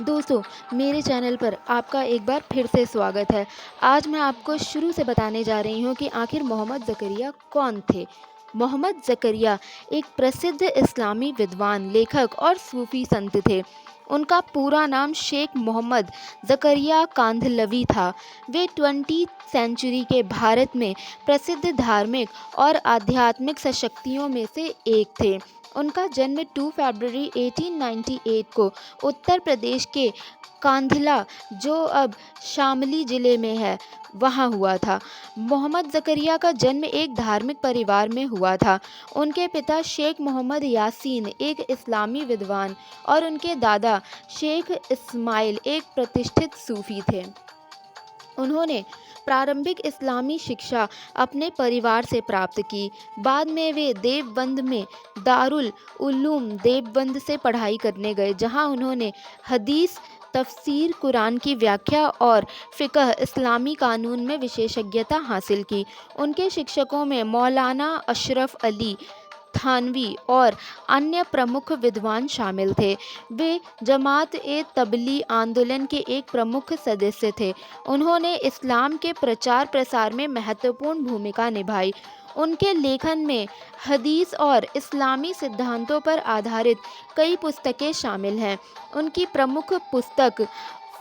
दोस्तों, मेरे चैनल पर आपका एक बार फिर से स्वागत है। आज मैं आपको शुरू से बताने जा रही हूँ कि आखिर मोहम्मद ज़करिया कौन थे। मोहम्मद ज़करिया एक प्रसिद्ध इस्लामी विद्वान, लेखक और सूफ़ी संत थे। उनका पूरा नाम शेख मोहम्मद ज़करिया कांधलवी था। वे 20वीं सेंचुरी के भारत में प्रसिद्ध धार्मिक और आध्यात्मिक शक्तियों में से एक थे। उनका जन्म 2 फरवरी 1898 को उत्तर प्रदेश के कांधला, जो अब शामली जिले में है, वहाँ हुआ था। मोहम्मद ज़करिया का जन्म एक धार्मिक परिवार में हुआ था। उनके पिता शेख मोहम्मद यासीन एक इस्लामी विद्वान और उनके दादा शेख इस्माइल एक प्रतिष्ठित सूफी थे। उन्होंने प्रारंभिक इस्लामी शिक्षा अपने परिवार से प्राप्त की। बाद में वे देवबंद में दारुल उलूम देवबंद से पढ़ाई करने गए, जहां उन्होंने हदीस, तफसीर, कुरान की व्याख्या और फ़िक़्ह इस्लामी कानून में विशेषज्ञता हासिल की। उनके शिक्षकों में मौलाना अशरफ अली थानवी और अन्य प्रमुख विद्वान शामिल थे। वे जमात-ए-तबलीग आंदोलन के एक प्रमुख सदस्य थे। उन्होंने इस्लाम के प्रचार-प्रसार में महत्वपूर्ण भूमिका निभाई। उनके लेखन में हदीस और इस्लामी सिद्धांतों पर आधारित कई पुस्तकें शामिल हैं। उनकी प्रमुख पुस्तक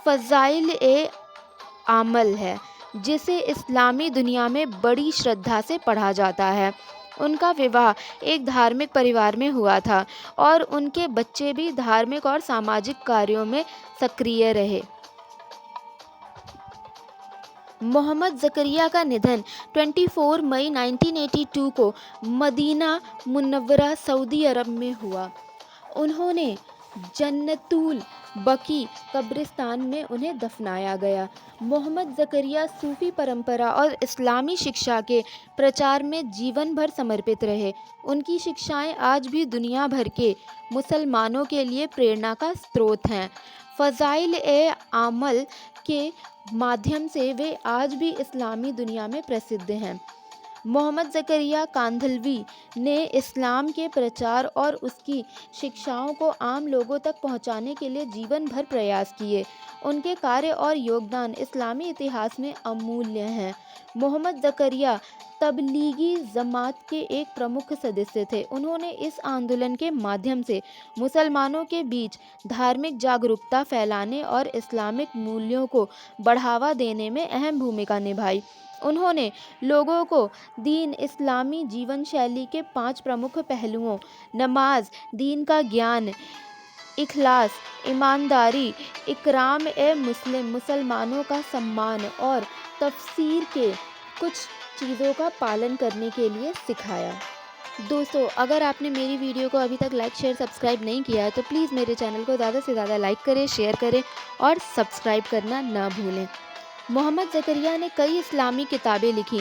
फ़ज़ाइल-ए-आमल है, जिसे इस्लामी दुनिया में बड़ी श्रद्धा से पढ़ा जाता है। उनका विवाह एक धार्मिक परिवार में हुआ था और उनके बच्चे भी धार्मिक और सामाजिक कार्यों में सक्रिय रहे। मोहम्मद ज़करिया का निधन 24 मई 1982 को मदीना मुनव्वरा, सऊदी अरब में हुआ। उन्होंने जन्नतुल बकी कब्रिस्तान में उन्हें दफनाया गया। मोहम्मद ज़करिया सूफ़ी परंपरा और इस्लामी शिक्षा के प्रचार में जीवन भर समर्पित रहे। उनकी शिक्षाएं आज भी दुनिया भर के मुसलमानों के लिए प्रेरणा का स्रोत हैं। फ़ज़ाइल-ए-आमल के माध्यम से वे आज भी इस्लामी दुनिया में प्रसिद्ध हैं। मोहम्मद ज़करिया कांधलवी ने इस्लाम के प्रचार और उसकी शिक्षाओं को आम लोगों तक पहुंचाने के लिए जीवन भर प्रयास किए। उनके कार्य और योगदान इस्लामी इतिहास में अमूल्य हैं। मोहम्मद ज़करिया तबलीगी जमात के एक प्रमुख सदस्य थे। उन्होंने इस आंदोलन के माध्यम से मुसलमानों के बीच धार्मिक जागरूकता फैलाने और इस्लामिक मूल्यों को बढ़ावा देने में अहम भूमिका निभाई। उन्होंने लोगों को दीन इस्लामी जीवन शैली के 5 प्रमुख पहलुओं नमाज, दीन का ज्ञान, इखलास, ईमानदारी, इकराम-ए-मुस्लिम, मुसलमानों का सम्मान और तफसीर के कुछ चीज़ों का पालन करने के लिए सिखाया। दोस्तों, अगर आपने मेरी वीडियो को अभी तक लाइक, शेयर, सब्सक्राइब नहीं किया है तो प्लीज़ मेरे चैनल को ज़्यादा से ज़्यादा लाइक करें, शेयर करें और सब्सक्राइब करना ना भूलें। मोहम्मद ज़करिया ने कई इस्लामी किताबें लिखी,